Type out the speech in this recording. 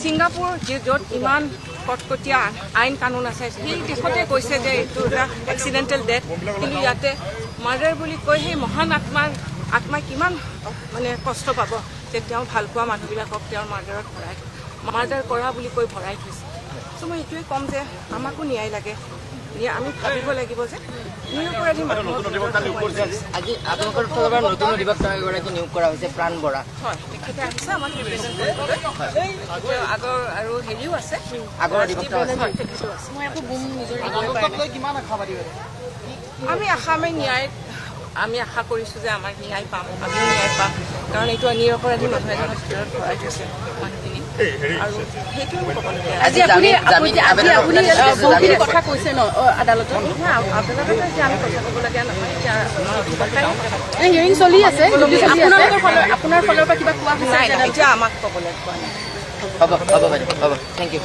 Singapore য'ত ইমান কটকটীয়া আইন কানুন আছে সেই দেশতে কৈছে যে এইটো এটা এক্সিডেণ্টেল ডেথ, কিন্তু ইয়াতে মাৰ্ডাৰ বুলি কৈ সেই মহান আত্মাই কিমান মানে কষ্ট পাব যে তেওঁ ভাল পোৱা মানুহবিলাকক তেওঁৰ মাৰ্ডাৰ কৰা বুলি কৈ ভৰাই থৈছে। চ' মই এইটোৱে ক'ম যে আমাকো ন্যায় লাগে, আমি ভাবিব লাগিব যে নিৰপৰাধী আজি আপোনালোকৰ ফালৰ পৰা নতুন অধিবক্তা এগৰাকী নিয়োগ কৰা হৈছে, প্ৰাণ বৰা। হয়, তেখেতে আহিছে আমাক ৰিপ্ৰেজেণ্ট কৰিবলৈ। আগৰ আৰু হেৰিও আছে, আগৰ অধিবক্তা তেখেতো আছে। আমি আশা কৰিছোঁ যে আমাৰ ন্যায় পাম, আমিও ন্যায় পাম, কাৰণ এইটো নিৰপৰাধী মানুহ এজনৰ ভিতৰত ভৰাই থৈছে মানুহখিনি, আৰু সেইটোৱে মই ক'বলগীয়া। আজি আপুনি বহুখিনি কথা কৈছে ন আদালতত? আদালতত এতিয়া আমি কথা ক'বলগীয়া নহয়, এতিয়া হিয়াৰিং চলি আছে, আপোনাৰ ফালৰ পৰা কিবা কোৱা হৈছে? নাই, এতিয়া আমাক ক'বলৈ কোৱা নাই। হ'ব বাইদেউ, হ'ব, থেংক ইউ।